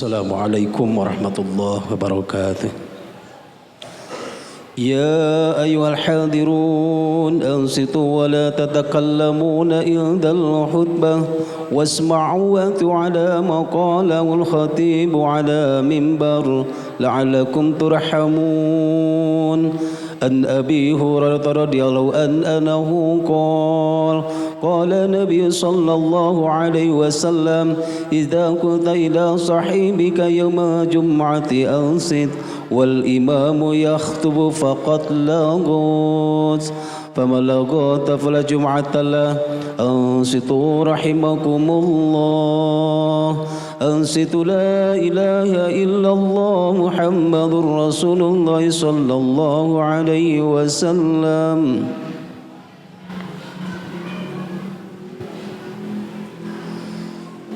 السلام عليكم ورحمة الله وبركاته. يا أيها الحاضرون أنصتوا ولا تتكلمون عند الخطبة واسمعوا واتوا على ما قاله الخطيب على منبر لعلكم ترحمون. عن أبي هريرة رضي الله عنه أنه قال النبي صلى الله عليه وسلم إذا كنت إلى صاحبك يوم الجمعة أنصت والإمام يخطب فقد لغوت فمن لغوت فلا جمعة له. أنصتوا رحمكم الله. أنصتوا لا إله إلا الله محمد رسول الله صلى الله عليه وسلم.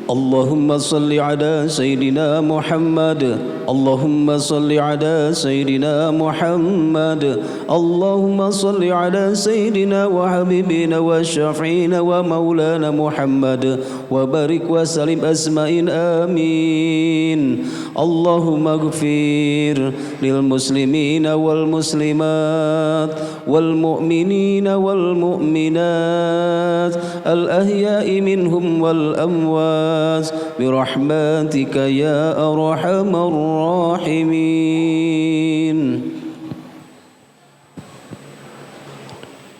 اللهم صل على سيدنا محمد. اللهم صل على سيدنا محمد. اللهم صل على سيدنا وحبيبنا وشفيعنا ومولانا محمد وبارك وسلم أجمعين آمين. اللهم اغفر للمسلمين والمسلمات والمؤمنين والمؤمنات الأحياء منهم والأموات برحمتك يا أرحم الراحمين.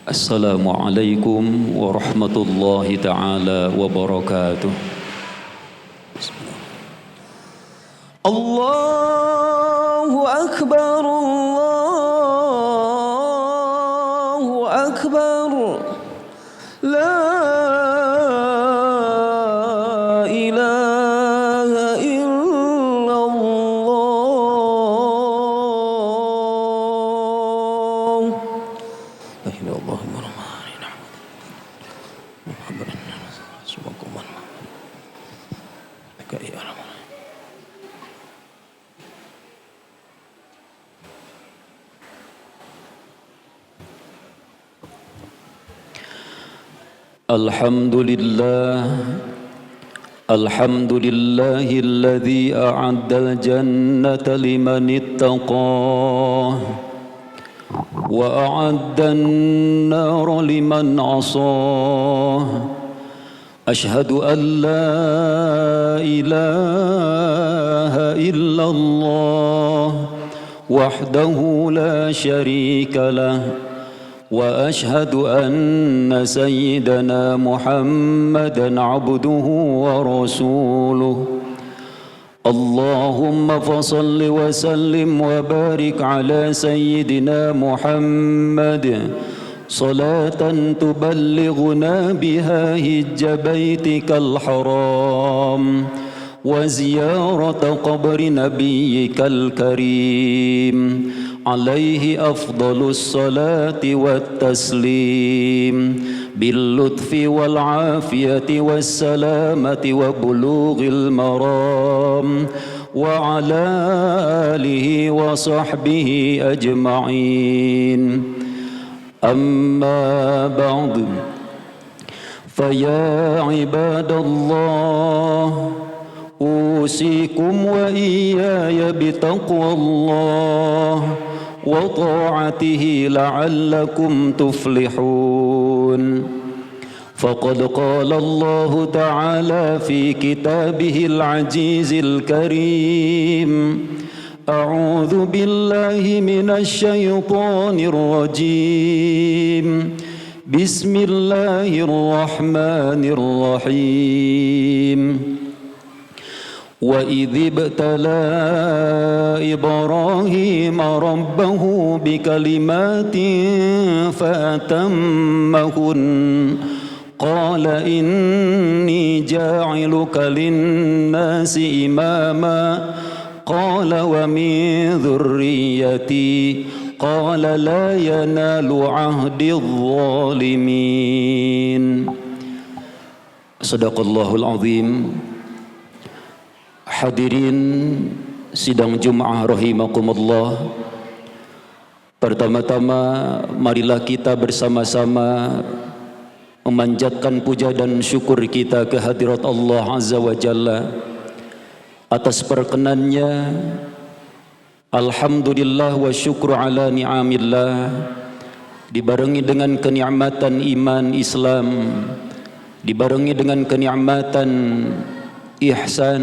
Assalamualaikum warahmatullahi ta'ala wabarakatuh. Allahu Akbar, Allahu Akbar. La ilaha illallah. La ilaha illallah. Alhamdulillahi alladhi a'adda al-jannata liman ittaqah wa a'adda an-nara liman 'asah. Ashhadu an la ilaha illallah wahdahu la sharika lah wa ashhadu anna sayyidana Muhammadan abduhu wa rasuluh. Allahumma fasalli wa sallim wa barik ala sayyidina Muhammad salatan tuballighuna biha hijja baitikal haram wa ziyarata qabri nabiyyikal karim عليه أفضل الصلاة والتسليم باللطف والعافية والسلامة وبلوغ المرام وعلى آله وصحبه أجمعين. أما بعد فيا عباد الله أوصيكم وإياي بتقوى الله وطاعته لعلكم تفلحون. فقد قال الله تعالى في كتابه العزيز الكريم: أعوذ بالله من الشيطان الرجيم. بسم الله الرحمن الرحيم. وإذ ابتلى إبراهيم ربه بكلمات فأتمهن قال إني جاعلك للناس إماما قال ومن ذريتي قال لا ينال عهد الظالمين. Sadaqallahul azim. Hadirin sidang Jum'ah rahimakumullah. Pertama-tama marilah kita bersama-sama memanjatkan puja dan syukur kita ke hadirat Allah Azza wa Jalla atas perkenannya. Alhamdulillah wa syukru ala ni'amillah, dibarengi dengan kenikmatan iman Islam, dibarengi dengan kenikmatan ihsan,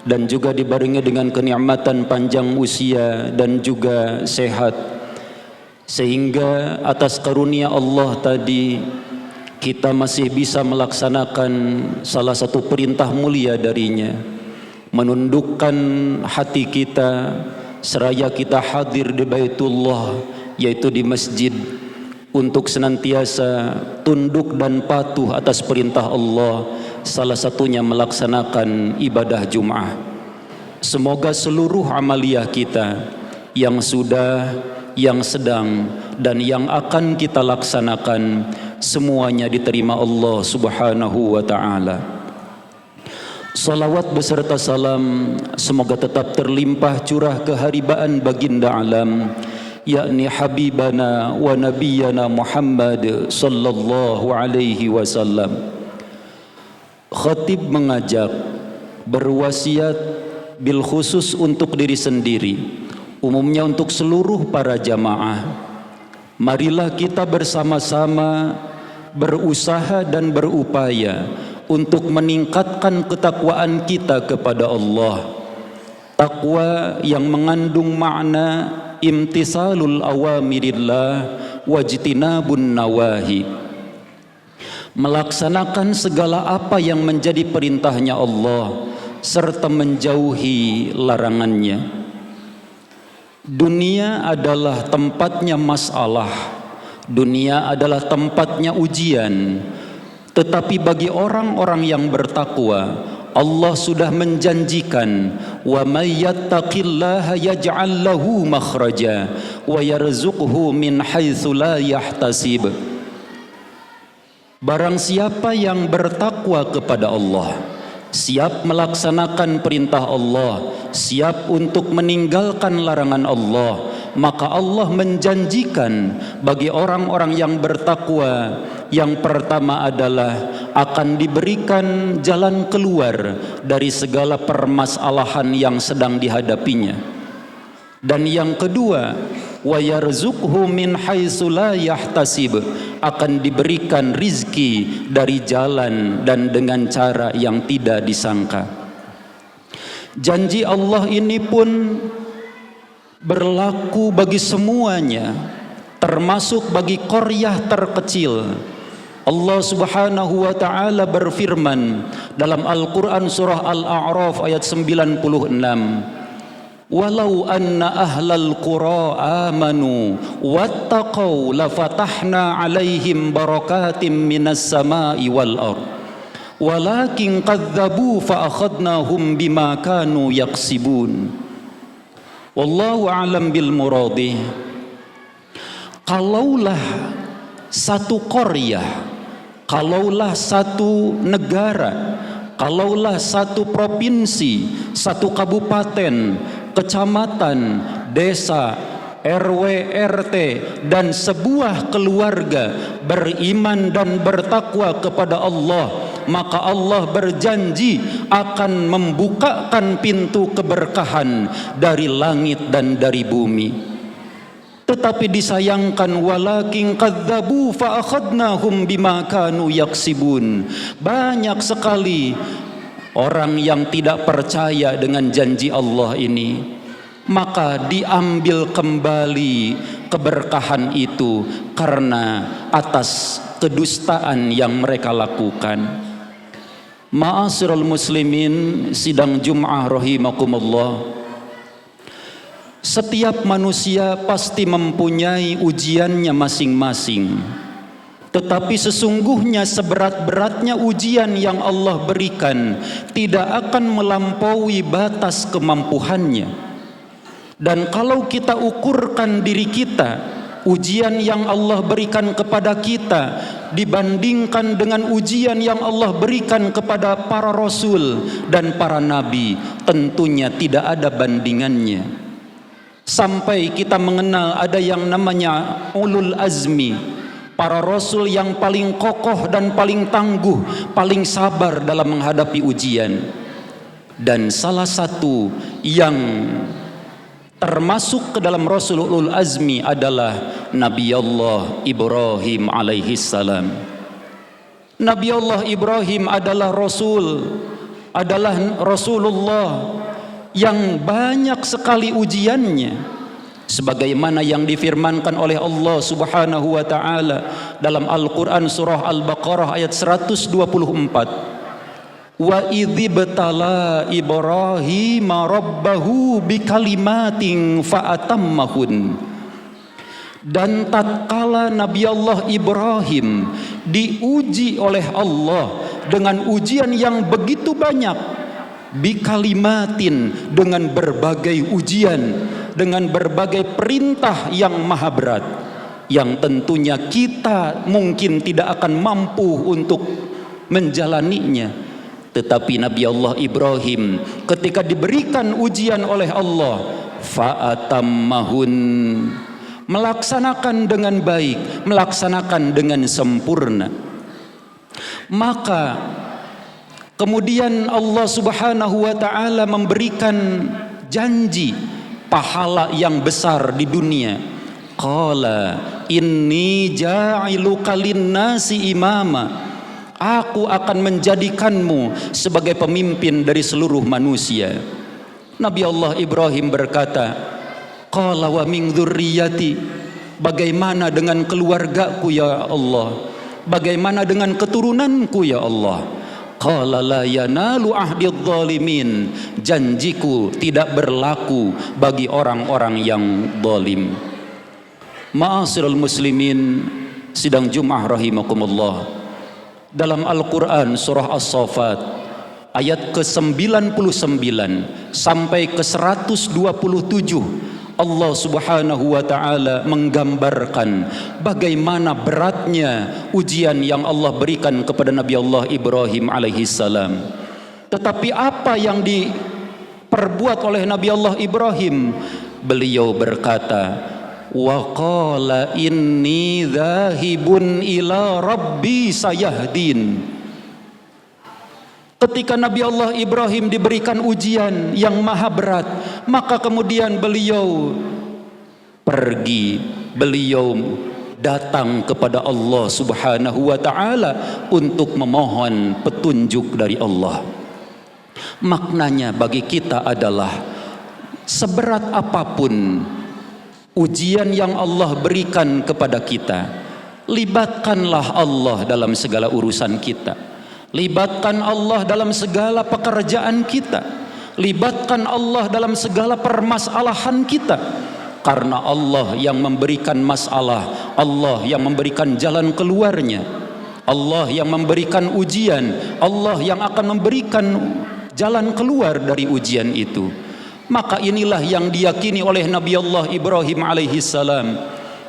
dan juga dibarengi dengan kenikmatan panjang usia dan juga sehat, sehingga atas karunia Allah tadi kita masih bisa melaksanakan salah satu perintah mulia darinya, menundukkan hati kita seraya kita hadir di Baitullah, yaitu di masjid, untuk senantiasa tunduk dan patuh atas perintah Allah, salah satunya melaksanakan ibadah Jum'ah. Semoga seluruh amaliyah kita yang sudah, yang sedang, dan yang akan kita laksanakan semuanya diterima Allah Subhanahu wa ta'ala. Salawat beserta salam semoga tetap terlimpah curah keharibaan baginda alam, yakni habibana wa nabiyana Muhammad sallallahu alaihi wasallam. Khatib mengajak, berwasiat bil khusus untuk diri sendiri, umumnya untuk seluruh para jamaah. Marilah kita bersama-sama berusaha dan berupaya untuk meningkatkan ketakwaan kita kepada Allah. Takwa yang mengandung makna imtisalul awamirillah wajtinabun nawahi, melaksanakan segala apa yang menjadi perintahnya Allah serta menjauhi larangannya. Dunia adalah tempatnya masalah, dunia adalah tempatnya ujian. Tetapi bagi orang-orang yang bertakwa, Allah sudah menjanjikan, wa may yattaqillaha yaj'al lahu makhraja wa yarzuqhu min haitsu la yahtasib. Barang siapa yang bertakwa kepada Allah, siap melaksanakan perintah Allah, siap untuk meninggalkan larangan Allah, maka Allah menjanjikan bagi orang-orang yang bertakwa, yang pertama adalah akan diberikan jalan keluar dari segala permasalahan yang sedang dihadapinya. Dan yang kedua, wa yarzuqhu min haitsu la yahtasib, akan diberikan rizki dari jalan dan dengan cara yang tidak disangka. Janji Allah ini pun berlaku bagi semuanya, termasuk bagi qaryah terkecil. Allah Subhanahu wa ta'ala berfirman dalam Al-Quran surah Al-A'raf ayat 96, walau anna ahlal qura amanu wattaqau lafatahna alaihim barakatim minas samai wal ard walakin kadzabu fa akhadnahum bima kanu yaksibun. Wallahu a'lam bil muradih. Kalaulah satu qaryah, kalaulah satu negara, kalaulah satu provinsi, satu kabupaten, kecamatan, desa, RW, RT, dan sebuah keluarga beriman dan bertakwa kepada Allah, maka Allah berjanji akan membukakan pintu keberkahan dari langit dan dari bumi. Tetapi disayangkan, walakin kadzabu fa akhadnahum bima kanu yaksibun. Banyak sekali orang yang tidak percaya dengan janji Allah ini, maka diambil kembali keberkahan itu karena atas kedustaan yang mereka lakukan. Ma'asyiral muslimin, sidang Jum'ah rahimakumullah. Setiap manusia pasti mempunyai ujiannya masing-masing. Tetapi sesungguhnya seberat-beratnya ujian yang Allah berikan tidak akan melampaui batas kemampuannya. Dan kalau kita ukurkan diri kita, ujian yang Allah berikan kepada kita dibandingkan dengan ujian yang Allah berikan kepada para rasul dan para nabi, tentunya tidak ada bandingannya. Sampai kita mengenal ada yang namanya ulul azmi, para rasul yang paling kokoh dan paling tangguh, paling sabar dalam menghadapi ujian. Dan salah satu yang termasuk ke dalam Rasul Ulul Azmi adalah Nabi Allah Ibrahim alaihi salam. Nabi Allah Ibrahim adalah Rasulullah yang banyak sekali ujiannya, sebagaimana yang difirmankan oleh Allah Subhanahu wa taala dalam Al-Qur'an surah Al-Baqarah ayat 124. Wa idzibtala Ibrahim rabbahu bikalimatin fa'atammahun. Dan tatkala Nabi Allah Ibrahim diuji oleh Allah dengan ujian yang begitu banyak, bikalimatin, dengan berbagai ujian, dengan berbagai perintah yang maha berat, yang tentunya kita mungkin tidak akan mampu untuk menjalaninya. Tetapi Nabi Allah Ibrahim ketika diberikan ujian oleh Allah, fa'atammahun, melaksanakan dengan baik, melaksanakan dengan sempurna. Maka kemudian Allah Subhanahu wa taala memberikan janji pahala yang besar di dunia. Qala inni ja'iluka linnasi imama. Aku akan menjadikanmu sebagai pemimpin dari seluruh manusia. Nabi Allah Ibrahim berkata, qala wa min dzurriyyati, bagaimana dengan keluargaku ya Allah? Bagaimana dengan keturunanku ya Allah? Qala la yanalu ahdidz zalimin, janjiku tidak berlaku bagi orang-orang yang zalim. Ma'asyiral muslimin, sidang Jumat rahimakumullah. Dalam Al-Quran surah As-Saffat ayat ke-99 sampai ke-127, Allah Subhanahu wa taala menggambarkan bagaimana beratnya ujian yang Allah berikan kepada Nabi Allah Ibrahim alaihi salam. Tetapi apa yang diperbuat oleh Nabi Allah Ibrahim? Beliau berkata, wa qala inni dzahibun ila rabbi sayahdin. Ketika Nabi Allah Ibrahim diberikan ujian yang maha berat, maka kemudian beliau pergi, beliau datang kepada Allah Subhanahu wa taala untuk memohon petunjuk dari Allah. Maknanya bagi kita adalah seberat apapun ujian yang Allah berikan kepada kita, libatkanlah Allah dalam segala urusan kita. Libatkan Allah dalam segala pekerjaan kita. Libatkan Allah dalam segala permasalahan kita. Karena Allah yang memberikan masalah, Allah yang memberikan jalan keluarnya, Allah yang memberikan ujian, Allah yang akan memberikan jalan keluar dari ujian itu. Maka inilah yang diyakini oleh Nabi Allah Ibrahim alaihi salam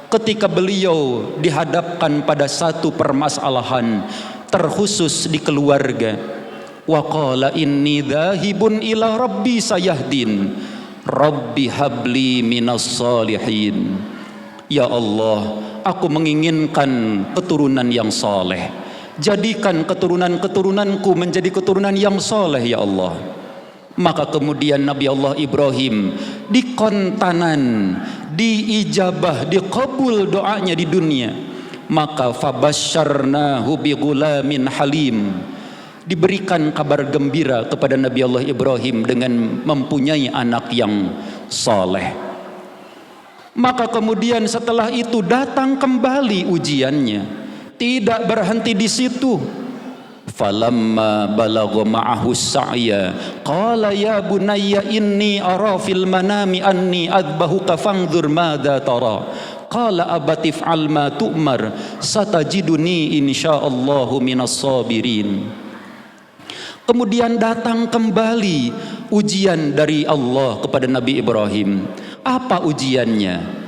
ketika beliau dihadapkan pada satu permasalahan terkhusus di keluarga. Wa qala inni dzahibun ila rabbi sayahdin. Rabbi habli minas salihin. Ya Allah, aku menginginkan keturunan yang saleh. Jadikan keturunan-keturunanku menjadi keturunan yang saleh ya Allah. Maka kemudian Nabi Allah Ibrahim dikontanan, diijabah, dikabul doanya di dunia. Maka fabasyarnahu bighulamin halim, diberikan kabar gembira kepada Nabi Allah Ibrahim dengan mempunyai anak yang saleh. Maka kemudian setelah itu datang kembali ujiannya, tidak berhenti di situ. Falamma balagha ma'ahu sa'ya qala ya bunayya inni ara fil manami anni adbahuka fanzur madza tara qala abati fa'al ma tu'mar satajiduni insyaallahu minas sabirin. Kemudian datang kembali ujian dari Allah kepada Nabi Ibrahim. Apa ujiannya?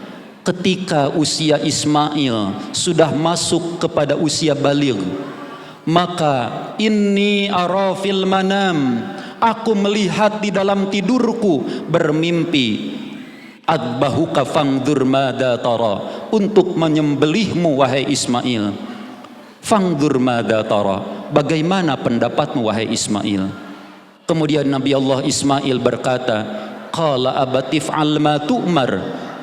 Ketika usia Ismail sudah masuk kepada usia baligh, maka inni ara fil manam, aku melihat di dalam tidurku bermimpi, adbahuka fangdur madza tara, untuk menyembelihmu wahai Ismail. Fangdur madza tara, bagaimana pendapatmu wahai Ismail? Kemudian Nabi Allah Ismail berkata, qala abatif'al ma tu'mar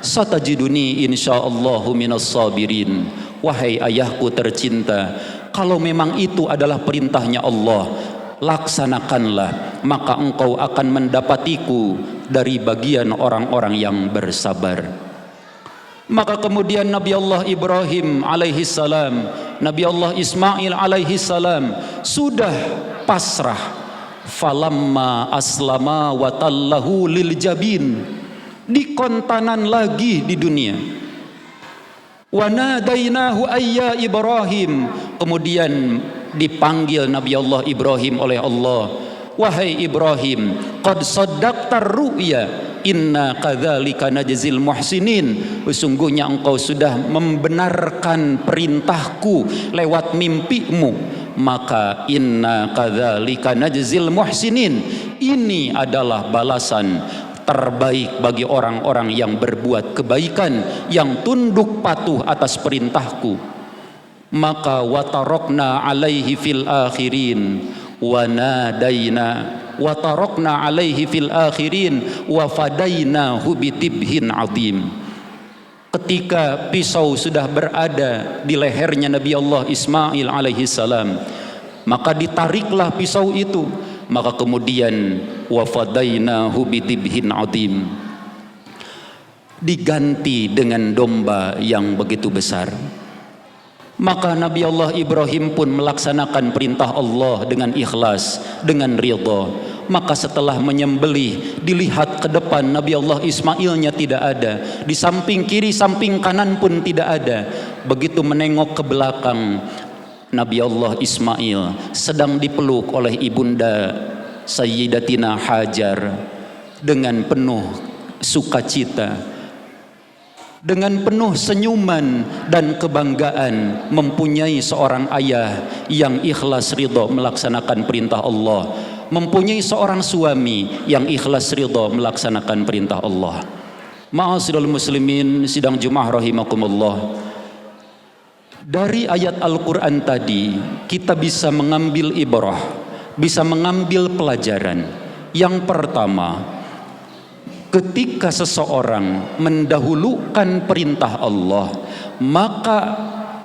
satajiduni insyaallahu minas sabirin. Wahai ayahku tercinta, kalau memang itu adalah perintahnya Allah, laksanakanlah, maka engkau akan mendapatiku dari bagian orang-orang yang bersabar. Maka kemudian Nabi Allah Ibrahim alaihi salam, Nabi Allah Ismail alaihi salam sudah pasrah. Falamma aslama wa tallahu lil jabin, dikontanan lagi di dunia. Wa nadainahu ayya Ibrahim, kemudian dipanggil Nabi Allah Ibrahim oleh Allah, wahai Ibrahim, qad saddaqtar ru'ya inna kadzalika najzil muhsinin, sesungguhnya engkau sudah membenarkan perintahku lewat mimpimu, maka inna kadzalika najzil muhsinin, ini adalah balasan terbaik bagi orang-orang yang berbuat kebaikan, yang tunduk patuh atas perintahku. Maka watarokna alaihi fil akhirin wa nadaina wa tarakna alaihi fil akhirin wa fadainahu bitibhin azim. Ketika pisau sudah berada di lehernya Nabi Allah Ismail alaihi salam, maka ditariklah pisau itu, maka kemudian wa fadainahu bitibhin azim, diganti dengan domba yang begitu besar. Maka Nabi Allah Ibrahim pun melaksanakan perintah Allah dengan ikhlas, dengan ridha. Maka setelah menyembelih, dilihat ke depan, Nabi Allah Ismailnya tidak ada, di samping kiri samping kanan pun tidak ada. Begitu menengok ke belakang, Nabi Allah Ismail sedang dipeluk oleh ibunda Sayyidatina Hajar dengan penuh sukacita, dengan penuh senyuman dan kebanggaan mempunyai seorang ayah yang ikhlas ridha melaksanakan perintah Allah, mempunyai seorang suami yang ikhlas ridha melaksanakan perintah Allah. Ma'asyiral muslimin sidang Jumat rahimakumullah, dari ayat Al-Quran tadi kita bisa mengambil ibrah, bisa mengambil pelajaran. Yang pertama, ketika seseorang mendahulukan perintah Allah, maka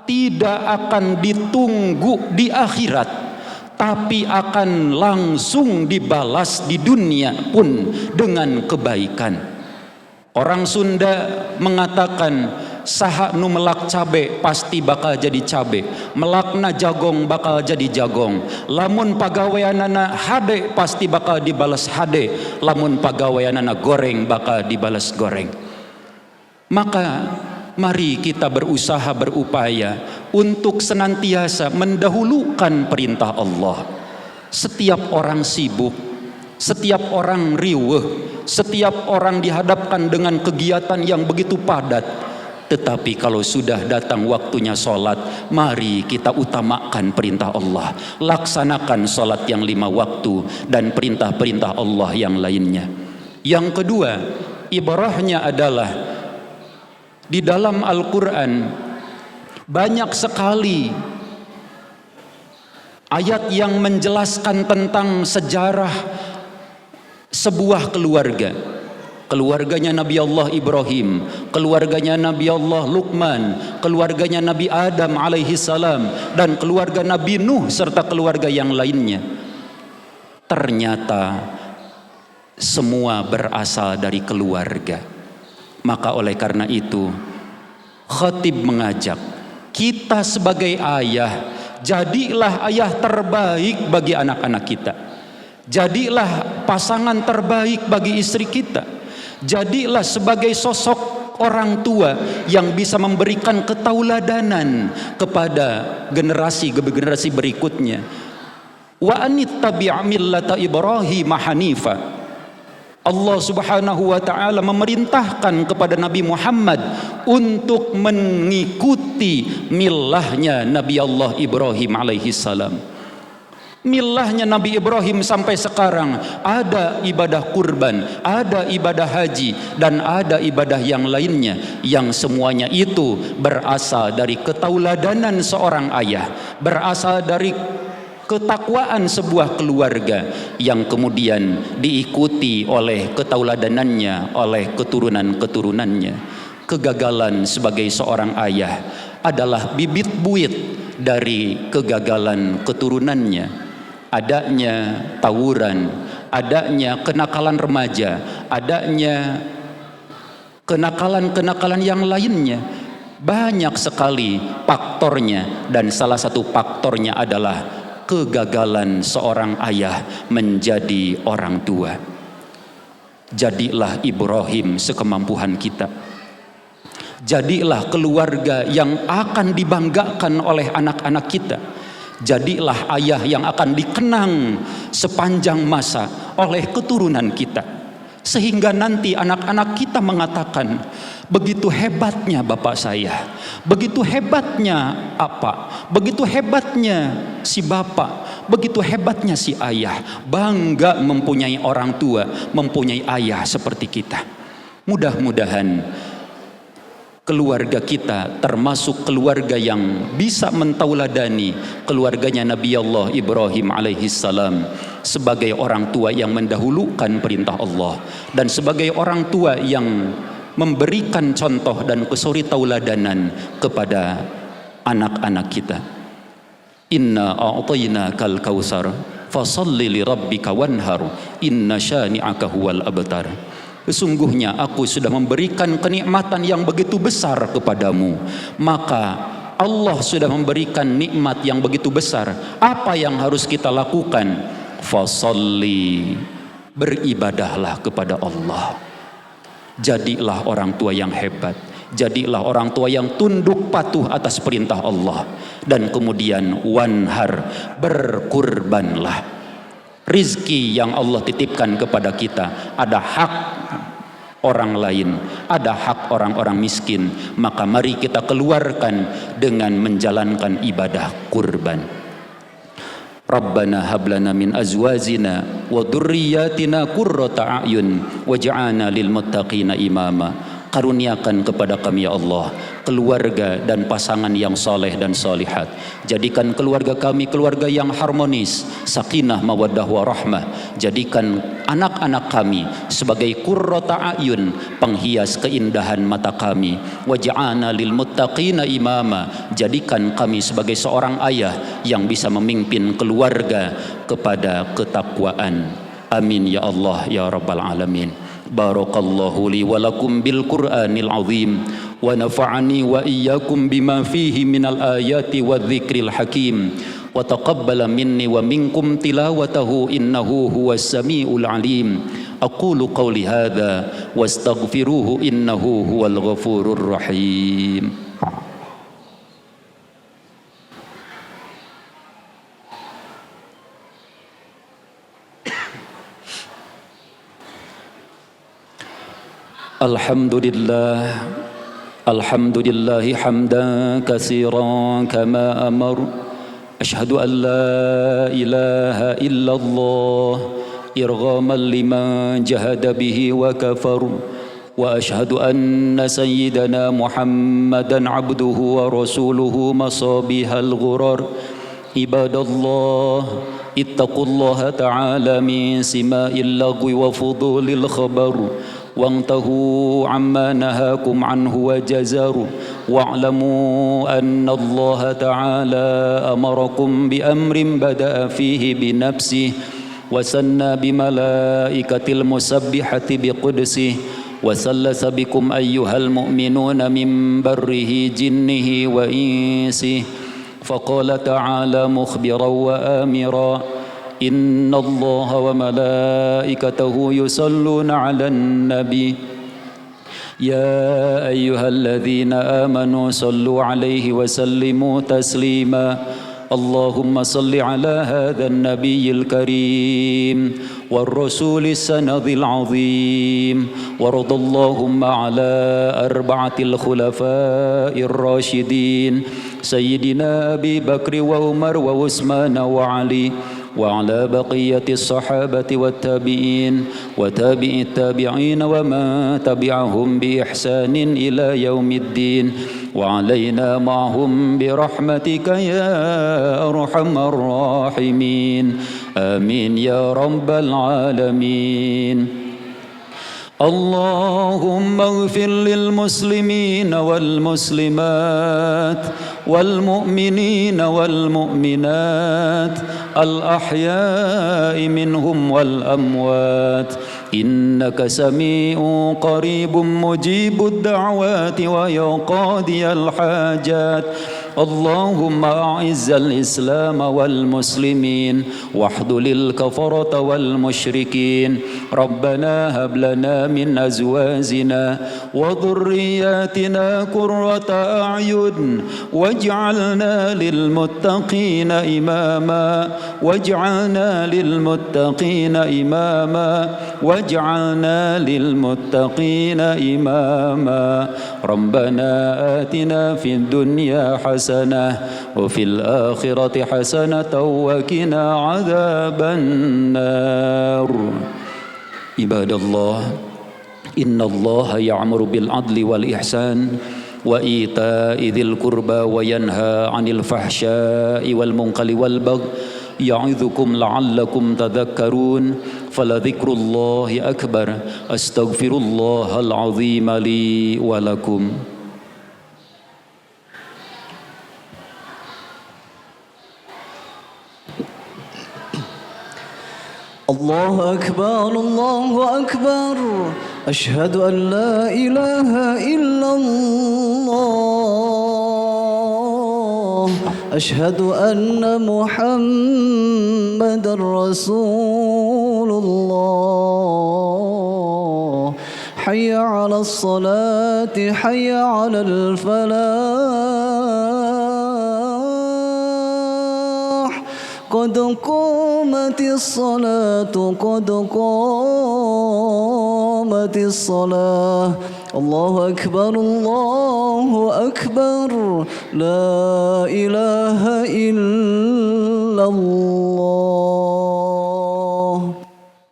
tidak akan ditunggu di akhirat, tapi akan langsung dibalas di dunia pun dengan kebaikan. Orang Sunda mengatakan, saha nu melak cabe pasti bakal jadi cabe, melakna jagong bakal jadi jagong, lamun pagaweanana hade pasti bakal dibalas hade, lamun pagaweanana goreng bakal dibalas goreng. Maka mari kita berusaha, berupaya untuk senantiasa mendahulukan perintah Allah. Setiap orang sibuk, setiap orang riweuh, setiap orang dihadapkan dengan kegiatan yang begitu padat. Tetapi kalau sudah datang waktunya sholat, mari kita utamakan perintah Allah, laksanakan sholat yang 5 waktu dan perintah-perintah Allah yang lainnya. Yang kedua, ibrahnya adalah di dalam Al-Quran banyak sekali ayat yang menjelaskan tentang sejarah sebuah keluarga. Keluarganya Nabi Allah Ibrahim, keluarganya Nabi Allah Luqman, keluarganya Nabi Adam alaihi salam, dan keluarga Nabi Nuh serta keluarga yang lainnya. Ternyata semua berasal dari keluarga. Maka oleh karena itu, khatib mengajak kita sebagai ayah, jadilah ayah terbaik bagi anak-anak kita. Jadilah pasangan terbaik bagi istri kita. Jadilah sebagai sosok orang tua yang bisa memberikan ketauladanan kepada generasi berikutnya. Wa anittabi' millata Ibrahim hanifa. Allah Subhanahu wa taala memerintahkan kepada Nabi Muhammad untuk mengikuti millahnya Nabi Allah Ibrahim alaihi salam. Millahnya Nabi Ibrahim sampai sekarang ada ibadah kurban, ada ibadah haji, dan ada ibadah yang lainnya, yang semuanya itu berasal dari ketauladanan seorang ayah, berasal dari ketakwaan sebuah keluarga yang kemudian diikuti oleh ketauladanannya, oleh keturunan-keturunannya. Kegagalan sebagai seorang ayah adalah bibit buit dari kegagalan keturunannya. Adanya tawuran, adanya kenakalan remaja, adanya kenakalan-kenakalan yang lainnya. Banyak sekali faktornya, dan salah satu faktornya adalah kegagalan seorang ayah menjadi orang tua. Jadilah Ibrahim sekemampuan kita. Jadilah keluarga yang akan dibanggakan oleh anak-anak kita. Jadilah ayah yang akan dikenang sepanjang masa oleh keturunan kita. Sehingga nanti anak-anak kita mengatakan, begitu hebatnya bapak saya, begitu hebatnya apa, begitu hebatnya si bapak, begitu hebatnya si ayah. Bangga mempunyai orang tua, mempunyai ayah seperti kita. Mudah-mudahan keluarga kita termasuk keluarga yang bisa mentauladani keluarganya Nabi Allah Ibrahim alaihissalam sebagai orang tua yang mendahulukan perintah Allah, dan sebagai orang tua yang memberikan contoh dan kesuri tauladanan kepada anak-anak kita. Inna a'tainakal kautsar fasholli li rabbika wanhar inna syani'aka huwal abtar. Sesungguhnya aku sudah memberikan kenikmatan yang begitu besar kepadamu. Maka Allah sudah memberikan nikmat yang begitu besar. Apa yang harus kita lakukan? Fasholli, beribadahlah kepada Allah. Jadilah orang tua yang hebat. Jadilah orang tua yang tunduk patuh atas perintah Allah. Dan kemudian wanhar, berkurbanlah. Rizki yang Allah titipkan kepada kita, ada hak orang lain, ada hak orang-orang miskin, maka mari kita keluarkan dengan menjalankan ibadah kurban. Rabbana hablana min azwajina wa dhurriyyatina qurrata a'yun waj'alna lil muttaqina imama. Karuniakan kepada kami ya Allah keluarga dan pasangan yang soleh dan solihat. Jadikan keluarga kami keluarga yang harmonis, sakinah mawaddah warahmah. Jadikan anak-anak kami sebagai qurrata a'yun, penghias keindahan mata kami. Waj'alna lil muttaqina imama. Jadikan kami sebagai seorang ayah yang bisa memimpin keluarga kepada ketakwaan. Amin ya Allah ya rabbal alamin. Barakallahu li wa lakum bil Qur'anil azim wa nafa'ani wa iyyakum bima fihi minal ayati wa dzikril hakim wa taqabbala minni wa minkum tilawatahu innahu huwas samiul alim. Aqulu qawli hadza wastaghfiruhu innahu huwal ghafurur rahim. Alhamdulillah hamdan katsiran kama amar. Asyhadu an la ilaha illallah irghaman liman jahada bihi wa kafar. Wa asyhadu anna sayyidana Muhammadan abduhu wa rasuluhu masabihal ghurar. Ibadallah ittaqullaha ta'ala min sima'il lagwi wa fudulil khabar. وانتهوا عما نهاكم عنه وجزروا واعلموا أن الله تعالى أمركم بأمر بدأ فيه بنفسه وسنى بملائكة المسبحة بقدسه وثلث بكم أيها المؤمنون من بره جنه وإنسه فقال تعالى مخبرا وآمرا إن الله وملائكته يصلون على النبي يا أيها الذين آمنوا صلوا عليه وسلموا تسليما اللهم صل على هذا النبي الكريم والرسول السند العظيم وارض اللهم على أربعة الخلفاء الراشدين سيدنا أبي بكر وعمر وعثمان وعلي وعلى بقية الصحابة والتابعين وتابع التابعين ومن تبعهم بإحسان إلى يوم الدين وعلينا معهم برحمتك يا أرحم الراحمين آمين يا رب العالمين. اللهم اغفر للمسلمين والمسلمات والمؤمنين والمؤمنات الأحياء منهم والأموات إنك سميع قريب مجيب الدعوات ويا قاضي الحاجات. اللهم أعز الإسلام والمسلمين واحذل الكفرة والمشركين. ربنا هب لنا من أزواجنا وذرياتنا قرة أعين واجعلنا للمتقين إماما واجعلنا للمتقين إماما واجعلنا للمتقين إماما. ربنا آتنا في الدنيا حسنة وفي الآخرة حسنة وقنا عذاب النار. عباد الله إن الله يأمر بالعدل والإحسان وإيتاء ذي القربى وينهى عن الفحشاء والمنكر والبغي يعظكم لعلكم تذكرون. فلذكر الله أكبر. أستغفر الله العظيم لي ولكم. الله أكبر الله أكبر أشهد أن لا إله إلا الله أشهد أن محمد رسول الله. حي على الصلاة حي على الفلاح قد قامت الصلاة قد قامت الصلاة. الله أكبر الله أكبر لا إله إلا الله.